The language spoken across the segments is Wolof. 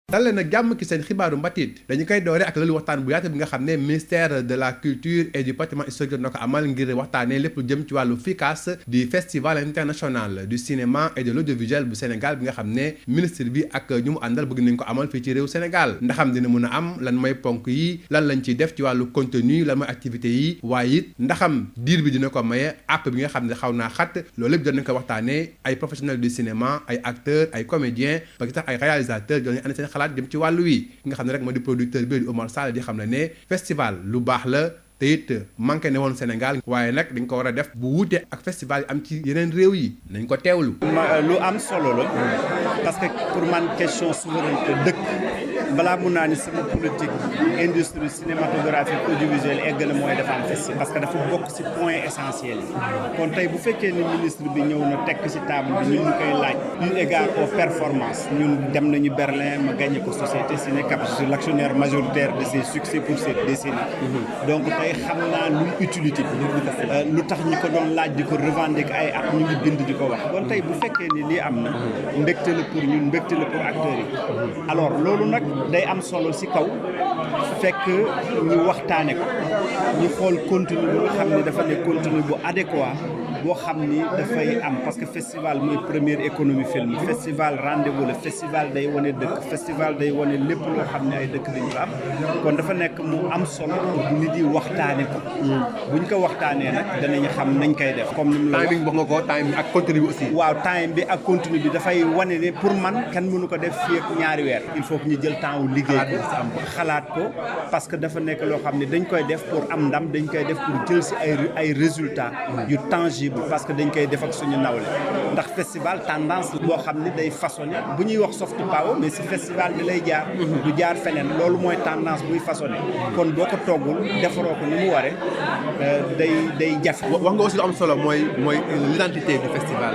dalee na jàmm ki seen xibaaru mbatit dañu koy doore ak loolu waxtaan bu yaatu bi nga xam ne ministère de la culture et du patrimoine historique na ko amal ngir waxtaanee lépp lu jëm ci wàllu FICAS di festival international du cinéma et de l'audiovisuel bu Sénégal bi nga xam ne ministre bi ak ñu mu àndal bëgg nañ ko amal fii ci réew Sénégal ndaxam dina mën a am lan mooy ponk yi lan lañ ciy def ci wàllu contenu lan mooy activités yi waaye it ndaxam diir bi dina ko maye app bi nga xam ne xaw naa xat loolu lépp dinañ ko waxtaanee ay professionnels du cinéma ay acteurs ay comédiens ba sax ay réalisateurs dinañ andi seen xalaat jëm ci wàllu wi nga xam ne rek moo di producteur bi di Omar Sall di xam ne festival lu baax la te it manqué ne woon Sénégal waaye nag dañ ko war a def bu wuute ak festival yi am ci yeneen réew yi nañ ko teewlu. lu am solo la parce que pour man question souveraineté dëkk balaa mun naa ni sama politique industrie cinématographique audiovisuelle egg na mooy dafa am festival parce que dafa bokk ci point essentiel yi kon tey bu fekkee ni ministre bi ñëw na tekk ci table bi ñun ñu koy laaj eu égard aux performances ñun dem nañu Berlin ma gagné ko société Cinécap je suis l'actionnaire majoritaire de ses succès pour cette décennie donc tey xam naa luy utilité bi lu tax ñi ko doon laaj di ko revendiquer ay at ñu ngi bind di ko wax kon tey bu fekkee ni lii am na mbégte la pour ñun mbégte la pour acteurs yi alors loolu nag day am solo ci kaw fekk ñu waxtaane ko ñu xool contenu bi nga xam ne dafa ne contenu bu adéquat boo xam ni dafay am parce que festival mooy première économie film festival rendez-vous la festival day wane dëkk festival day wane lépp loo xam ne ay dëkk dañu ko am kon dafa nekk mu am solo nit yi waxtaane ko buñ ko waxtaanee nag danañ xam nañ koy def comme ni mu la wax timing wax nga ko timing ak contenu bi aussi waaw time bi ak contenu bi dafay wane ne pour man kenn mënu ko def fii ak ñaari weer il faut que ñu jël temps wu liggéey ko xalaat ko parce que dafa nekk loo xam ne dañ koy def pour am ndam dañ koy def pour jël ci ay résultats yu tangible parce que dañ koy def ak suñu nawle ndax festival tendance boo xam ne day façonné bu ñuy wax soft power mais ci festival bi lay jaar du jaar feneen loolu mooy tendance buy façonné kon boo ko toggul defaroo ko ni mu waree day jafe. wax nga aussi lu am solo mooy l'identité du festival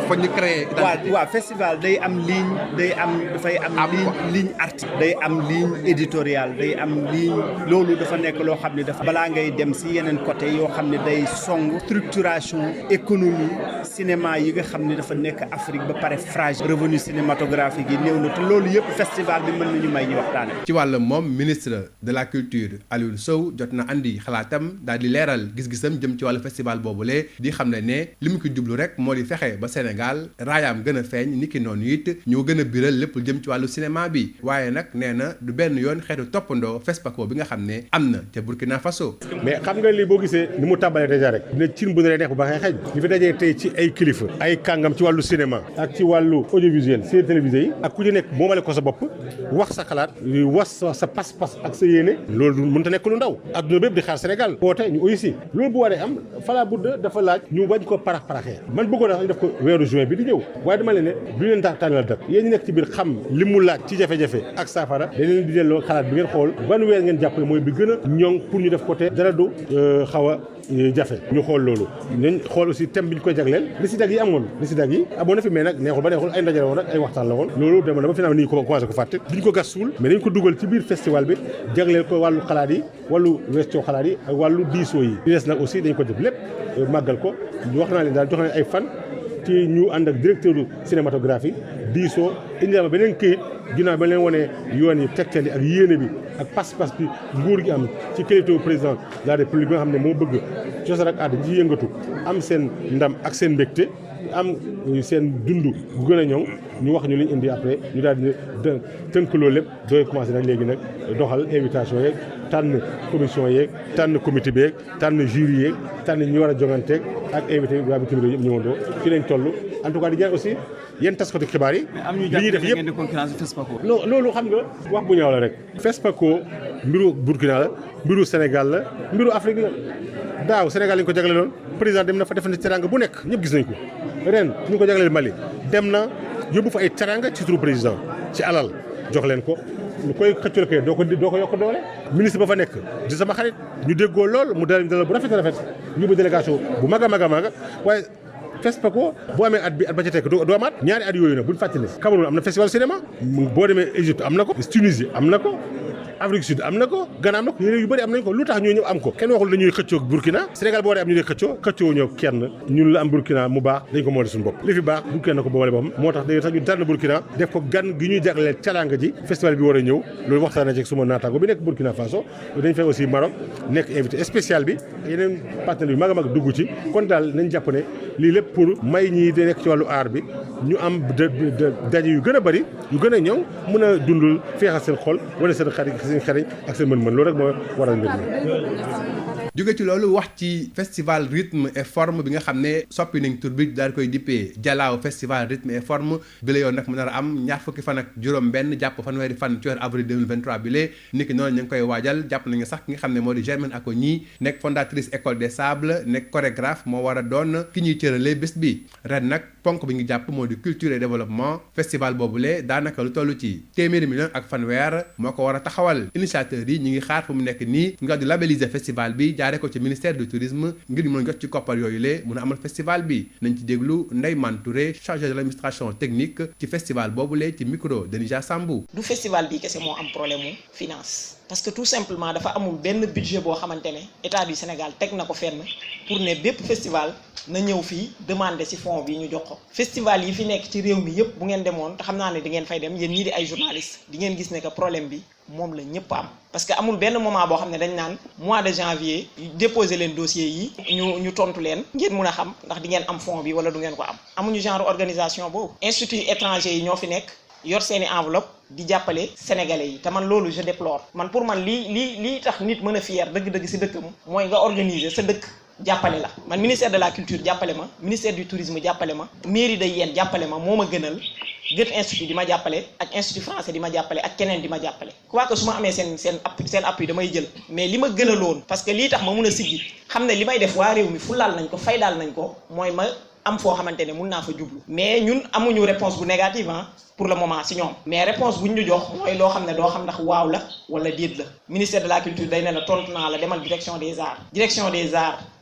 foog ñu créer identité. waaw festival day am ligne dafay am ligne artistique day am ligne éditoriale day am ligne loolu dafa nekk loo xam ne dafa balaa ngay dem ci yeneen côté yoo xam ne day song structuration économie cinéma yi nga xam ne dafa nekk Afrique ba pare fragile revenu cinématographique yi néew na te loolu yëpp festival bi mën nañu may ñu waxtaane ci wàll moom ministre de la culture Aliou Sow jot na andi xalaatam daal di leeral gis-gisam jëm ci wàllu festival boobule di xam ne li mu ko jublu rek moo di fexe ba Sénégal raayaam gën a feeñ ni ki noonu it ñoo gën a biral lépp jëm ci wàllu cinéma bi waaye nag nee na du benn yoon xeetu toppandoo FESPACO bi nga xam ne am na ca Burkina Faso. mais xam nga lii boo gisee ni mu tàmbalee déjà rek dina cin bu ne neex bu baaxee xëy ñu fi dajee tey ci ay kilifa ay kàngam ci wàllu cinéma ak ci wàllu audiovisuel série télévisée yi ak ku ci nekk moomale ko sa bopp wax sa xalaat wax sa pas-pas ak sa yéene loolu mënut a nekk lu ndaw adduna bépp di xaar Sénégal woote ñu uyu si loolu bu waree am fala budda dafa laaj ñu bañ ko paraxee man bëggoon na ñu def ko weeru juin bi di ñëw waaye dama leen ne du leen tax tànnal dak yéen ñi nekk ci biir xam li mu laaj ci jafe-jafe ak saafara dañ leen di delloo xalaat bi ngeen xool ban weer ngeen jàpp ne mooy bi gën a ñoŋ pour ñu def ko te dara du xaw a jafe ñu xool loolu nañ xool aussi thème bi ñu koy jagleel li si dag yi amoon na fi mais nag neexul ba neexul ay ndaje la woon rek ay waxtaan la woon loolu dama dama fi naa nii ko commencé ko fàtte duñ ko gas suul mais dañ ko dugal ci biir festival bi jagleel ko wàllu xalaat yi wàllu weccoo xalaat yi ak wàllu diisoo yi li des nag aussi dañ ko def lépp màggal ko wax naa leen daal jox leen ay fan ci ñu ànd ak directeur cinématographie diisoo indi ma beneen këyit ginnaaw ba leen wonee yoon yi tegtal yi ak yéene bi ak pas-pas bi nguur gi am ci kilifteefu président de la République bi nga xam ne moo bëgg cosaan ak aada ji yëngatu am seen ndam ak seen mbégte am seen dund bu gën a ñoŋ ñu wax ñu li ñu indi après ñu daal di tënk loolu lépp dooy commencé nag léegi nag doxal invitation yeeg tànn commission yeeg tànn comité bi yeeg tànn jury yeeg tànn ñi war a jonganteeg ak invité waa bitim réew yëpp ñëwandoo ci lañ toll en tout cas di ñaan aussi yéen taskatu xibaar yi li ñuy def yëpp non loolu xam nga wax bu ñaaw la rek FESPACO mbiru Burkina la mbiru Sénégal la mbiru Afrique la daaw Sénégal lañ ko jagleeloon président dem na fa def na teranga bu nekk ñëpp gis nañ ko ren ñu ko jagleel Mali dem na yóbbu fa ay teranga ci turu président ci alal jox leen ko lu koy xëccul kay doo ko yokk doole ministre ba fa nekk di sama xarit ñu déggoo lool mu dalal bu rafet yóbbu délégation bu mag a mag a mag waaye FESPACO boo amee at ba ca tekk doo amaat ñaari at yooyu nag buñ fàttali Cameroun am na festival cinéma boo demee Égypte am na ko Tunisie am na ko Afrique Sud am na ko Ghana am na ko réew yu bëri am nañ ko lu tax ñoo ñëpp am ko kenn waxul dañuy xëccoo Burkina Sénégal boo dee am ñu dee xëccoo ñëw kenn ñun la am Burkina mu baax dañ ko moole suñu bopp li fi baax bu kenn ko boole boppam moo tax dañuy tax ñu tànn Burkina def ko gan gi ñuy jagleel calanga ji festival bi war a ñëw loolu waxtaan na ci suma naataango bi nekk Burkina Faso dañ fay aussi Maroc nekk invité spécial bi yeneen partenaires yu mag a mag dugg ci kon daal nañ jàpp ne lii lépp pour may ñii di nekk ci wàllu aar bi ñu am daje yu gën a bëri yu gën a ñëw mën a dundul feexal seen xol wala seen xereñ ak seen mën-mën loolu rek moo waral mbir mi. jóge ci loolu wax ci festival rythme et forme bi nga xam ne soppi nañ tur bi daal koy dippee Jalaaw festival rythme et forme bi la yoon nag mu nar a am ñaar fukki fan ak juróom-benn jàpp fanweeri fan ci weeru avril 2023 bi lee niki noonu ñu ngi koy waajal jàpp nañu sax ki nga xam ne moo di Germaine Acogny nekk fondatrice école des sables nekk chorégraphe moo war a doon ki ñuy cëralee bés bi ren nag ponk bi ñu jàpp moo di culture et développement festival boobule daanaka lu toll ci téeméeri million ak fanweer moo ko war a taxawal initiateurs yi ñu ngi xaar fu mu nekk nii nga di labelliser festival bi jaaree ko ci ministère du tourisme ngir ñu mën a jot ci koppar yooyu lee mun a amal festival bi nañ ci déglu Ndeye Man Touré chargé de l'administration technique ci festival boobule ci micro de Nija Sambou. du festival bi kese moo am problème mu finance parce que tout simplement dafa amul benn budget boo xamante ne état du Sénégal teg na ko fenn pour ne bépp festival na ñëw fii demander ci fonds bi ñu jox ko festival yi fi nekk ci réew mi yëpp bu ngeen demoon te xam naa ne di ngeen fay dem yéen ñii di ay journalistes di ngeen gis ne que problème bi moom la ñëpp am parce que amul benn moment boo xam ne dañ naan mois de janvier déposer leen dossier yi ñu tontu leen ngeen mun a xam ndax di ngeen am fonds bi wala du ngeen ko am amuñu genre organisation boobu institut étranger yi ñoo fi nekk yor seeni enveloppe di jàppale sénégalais yi te man loolu je déplore man pour man lii tax nit mën a fier dëgg-dëgg ci dëkkam mooy nga organiser sa dëkk jàppale la man ministère de la culture jàppale ma ministère du tourisme jàppale ma mairie de Yène jàppale ma moo ma gënal Goethe Institut di ma jàppale ak institut français di ma jàppale ak keneen di ma jàppale quoi que su ma amee seen appui damay jël mais li ma gënaloon parce que lii tax ma mun a siggi xam ne li may def waa réew mi fulaal nañ ko faydaal nañ ko mooy ma am foo xamante ne mun naa fa jublu mais ñun amuñu réponse bu négative pour le moment si ñoom mais réponse bu ñu jox mooy loo xam ne doo xam ndax waaw la wala déet la ministère de la culture day ne la tontu naa la demal direction des arts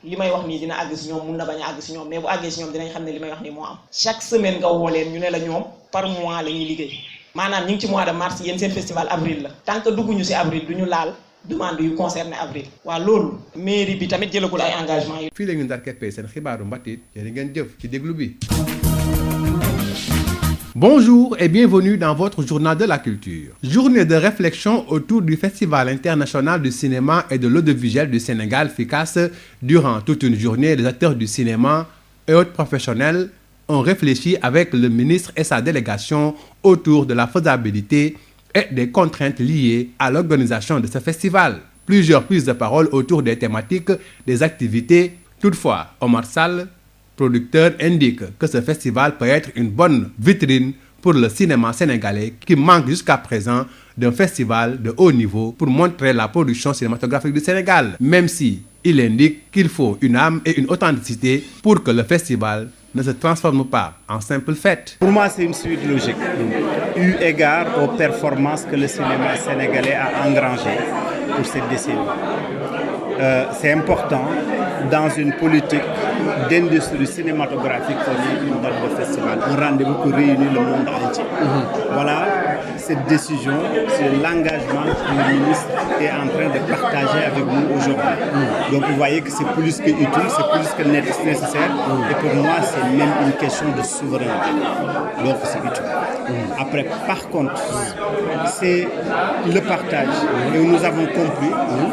li may wax nii dina àgg si ñoom mun na bañ a àgg si ñoom mais bu àggee si ñoom dinañ xam ne li may wax nii moo am chaque semaine nga woo leen ñu ne la ñoom par mois la ñuy liggéey maanaam ñu ngi ci mois de mars yéen seen festival avril la tant que dugguñu si avril du ñu laal demande yu concerné avril waaw loolu mairie bi tamit jëlagul ay engagement yi. fii la ñu ndar keppee seen xibaaru mbatit yéen ngeen jëf ci déglu bi. Bonjour et bienvenue dans votre journal de la culture. Journée de réflexion autour du Festival international du cinéma et de l'audiovisuel du Sénégal FICAS. Durant toute une journée, les acteurs du cinéma et autres professionnels ont réfléchi avec le ministre et sa délégation autour de la faisabilité et des contraintes liées à l'organisation de ce festival. Plusieurs prises de parole autour des thématiques, des activités. Toutefois, Omar Sall, producteur, indique que ce festival peut être une bonne vitrine pour le cinéma sénégalais qui manque jusqu'à présent d'un festival de haut niveau pour montrer la production cinématographique du Sénégal, même si il indique qu'il faut une âme et une authenticité pour que le festival ne se transforme pas en simple fête. Pour moi, c'est une suite logique, eu égard aux performances que le cinéma sénégalais a engrangées pour cette décennie. C'est important dans une politique d'industrie cinématographique qu'on ait une date de festival, un rendez-vous pour réunir le monde entier. Voilà cette décision, c'est l'engagement que le ministre est en train de partager avec nous aujourd'hui. Donc vous voyez que c'est plus que utile, c'est plus que nécessaire. Et pour moi, c'est même une question de souveraineté. Donc c'est utile. Après, par contre, c'est le partage. Et nous avons compris.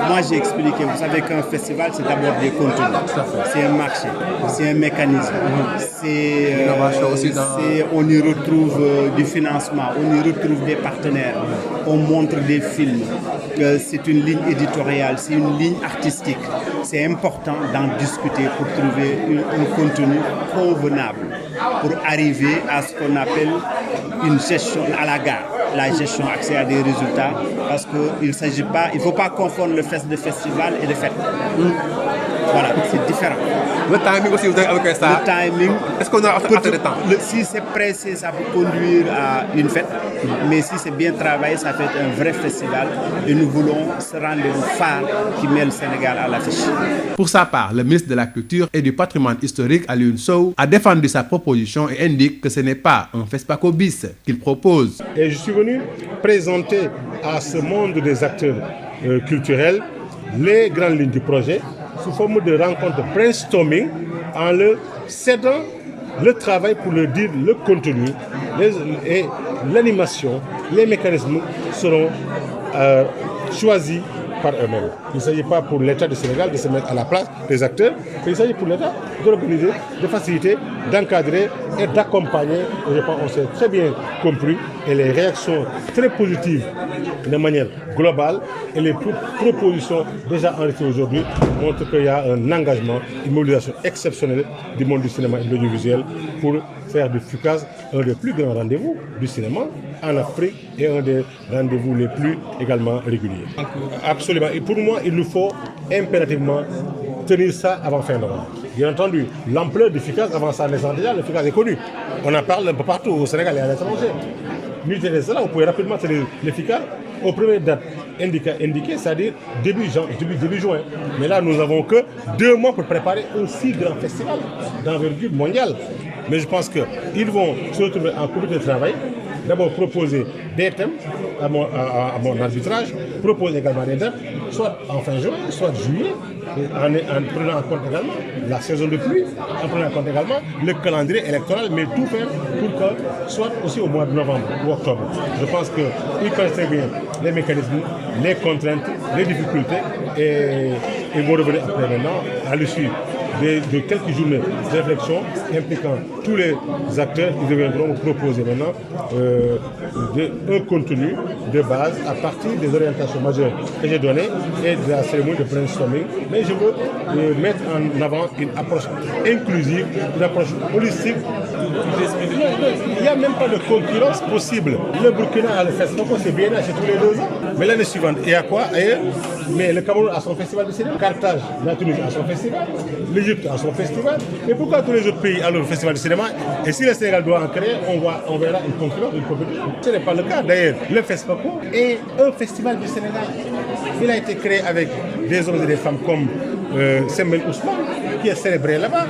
Moi, j'ai expliqué, vous savez qu'un festival, c'est d'abord des contenus. C'est un marché, c'est un mécanisme. On y retrouve du financement, on y retrouve des partenaires, on montre des films. C'est une ligne éditoriale, c'est une ligne artistique. C'est important d'en discuter pour trouver un contenu convenable, pour arriver à ce qu'on appelle une gestion à la gare, la gestion accès à des résultats, parce qu'il ne faut pas confondre le festival et le fête. Voilà, c'est différent. Le timing aussi, vous avez avec ça. Le timing. Est-ce qu'on a assez de temps? Si c'est pressé, ça peut conduire à une fête. Mais si c'est bien travaillé, ça fait un vrai festival. Et nous voulons ce rendez-vous phare qui met le Sénégal à l'affiche. Pour sa part, le ministre de la Culture et du Patrimoine historique, Alioune Sow, a défendu sa proposition et indique que ce n'est pas un FESPACO bis qu'il propose. Et je suis venu présenter à ce monde des acteurs culturels les grandes lignes du projet sous forme de rencontre brainstorming en leur cédant le travail pour leur dire le contenu et l'animation, les mécanismes seront choisis par eux-mêmes. Il ne s'agit pas pour l'État du Sénégal de se mettre à la place des acteurs, mais il s'agit pour l'État d'organiser, de faciliter, d'encadrer et d'accompagner. Et je pense qu'on s'est très bien compris et les réactions très positives de manière globale et les propositions déjà enregistrées aujourd'hui montrent qu'il y a un engagement, une mobilisation exceptionnelle du monde du cinéma et de l'audiovisuel pour faire du FUCAS un des plus grands rendez-vous du cinéma en Afrique et un des rendez-vous les plus également réguliers. Absolument. Et pour moi, il nous faut impérativement tenir ça avant fin novembre. Bien entendu, l'ampleur du FUCAS avant sa naissance déjà, le FUCAS est connu. On en parle un peu partout au Sénégal et à l'étranger. Militaire de cela, vous pouvez rapidement tenir le FUCAS aux premières dates indiquées, c'est-à-dire début juin. Mais là, nous n'avons que 2 mois pour préparer un si grand festival d'envergure mondiale. Mais je pense qu'ils vont se retrouver en comité de travail, d'abord proposer des thèmes à mon arbitrage, proposer également des dates, soit en fin juin, soit juillet, en prenant en compte également la saison de pluie, en prenant en compte également le calendrier électoral, mais tout faire pour que soit aussi au mois de novembre ou octobre. Je pense qu'ils connaissent très bien les mécanismes, les contraintes, les difficultés et ils vont revenir après maintenant à l'issue de quelques journées de réflexion impliquant tous les acteurs qui deviendront proposer maintenant un contenu de base à partir des orientations majeures que j'ai données et de la cérémonie de brainstorming. Mais je veux mettre en avant une approche inclusive, une approche holistique. Il n'y a même pas de concurrence possible. Le Burkina a le festival, c'est bien c'est tous les 2 ans. Mais l'année suivante, il y a quoi ailleurs? Mais le Cameroun a son festival de cinéma, Carthage, la Tunisie a son festival, l'Égypte a son festival. Et pourquoi tous les autres pays ont leur festival de cinéma? Et si le Sénégal doit en créer, on verra une concurrence, une compétition. Ce n'est pas le cas. D'ailleurs, le FESPACO est un festival du Sénégal. Il a été créé avec des hommes et des femmes comme Sembène Ousmane, qui est célébré là-bas.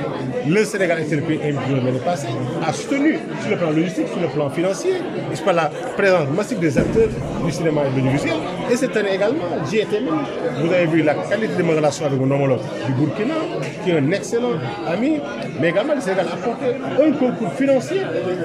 Le Sénégal a été le pays invité l'année passée, a soutenu sur le plan logistique, sur le plan financier, n'est-ce pas, la présence massive des acteurs du cinéma et de l'audiovisuel. Et cette année également, j'y étais même. Vous avez vu la qualité de mes relations avec mon homologue du Burkina, qui est un excellent ami, mais également le Sénégal a apporté un concours financier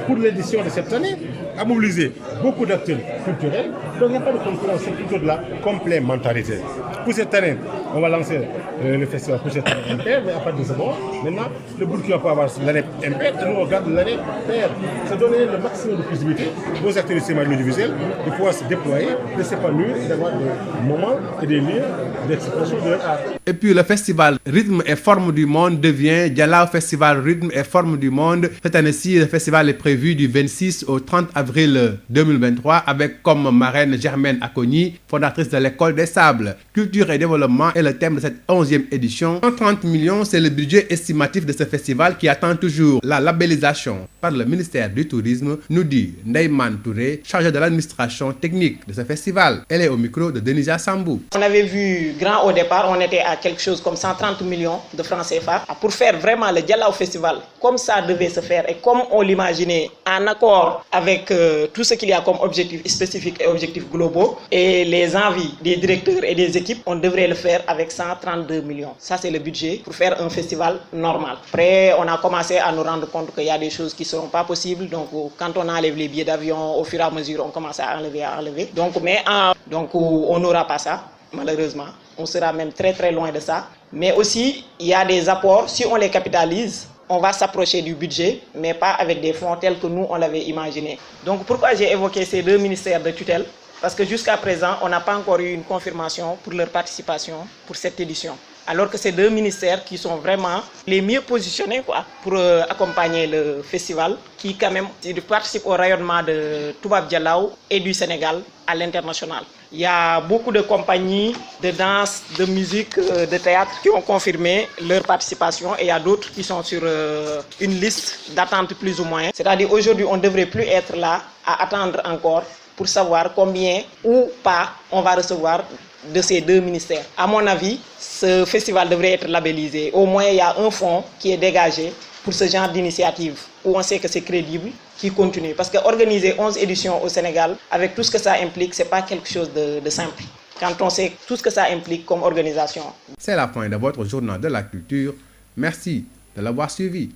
pour l'édition de cette année, a mobilisé beaucoup d'acteurs culturels. Donc il n'y a pas de concurrence, c'est plutôt de la complémentarité. Pour cette année, on va lancer le festival pour cette année impaire, mais à partir de ce moment, maintenant, le Burkina peut avoir l'année impaire et nous on regarde l'année paire. C'est donner le maximum de possibilités aux acteurs du cinéma et de l'audiovisuel de pouvoir se déployer, de s'épanouir et d'avoir des moments et des lieux d'expression de leur art. Et puis le festival Rythme et Forme du Monde devient Dialaw Festival Rythme et Forme du Monde. Cette année-ci, le festival est prévu du 26 au 30 avril 2023 avec comme marraine Germaine Akogny, fondatrice de l'École des Sables. Culture et développement est le thème de cette 11e édition. 130 millions, c'est le budget estimatif de ce festival qui attend toujours la labellisation par le ministère du Tourisme, nous dit Ndeyman Touré, chargée de l'administration technique de ce festival. Elle est au micro de Denisa Sambou. On avait vu grand au départ, on était à quelque chose comme 130 millions de francs CFA pour faire vraiment le Dialaw Festival comme ça devait se faire et comme on l'imaginait en accord avec tout ce qu'il y a comme objectifs spécifiques et objectifs globaux et les envies des directeurs et des équipes, on devrait le faire avec 132 millions. Ça c'est le budget pour faire un festival normal. Après on a commencé à nous rendre compte qu'il y a des choses qui ne seront pas possibles, donc quand on enlève les billets d'avion, au fur et à mesure on commence à enlever. Donc on n'aura pas ça. Malheureusement, on sera même très très loin de ça. Mais aussi, il y a des apports, si on les capitalise, on va s'approcher du budget, mais pas avec des fonds tels que nous, on l'avait imaginé. Donc pourquoi j'ai évoqué ces 2 ministères de tutelle? Parce que jusqu'à présent, on n'a pas encore eu une confirmation pour leur participation pour cette édition. Alors que c'est 2 ministères qui sont vraiment les mieux positionnés pour accompagner le festival, qui quand même participe au rayonnement de Toubab Dialaw et du Sénégal à l'international. Il y a beaucoup de compagnies de danse, de musique, de théâtre qui ont confirmé leur participation et il y a d'autres qui sont sur une liste d'attente plus ou moins. C'est-à-dire aujourd'hui, on ne devrait plus être là à attendre encore pour savoir combien ou pas on va recevoir de ces 2 ministères. À mon avis, ce festival devrait être labellisé. Au moins, il y a un fonds qui est dégagé pour ce genre d'initiative où on sait que c'est crédible, qui continue. Parce que organiser 11 éditions au Sénégal, avec tout ce que ça implique, c'est pas quelque chose de simple. Quand on sait tout ce que ça implique comme organisation. C'est la fin de votre journal de la culture. Merci de l'avoir suivi.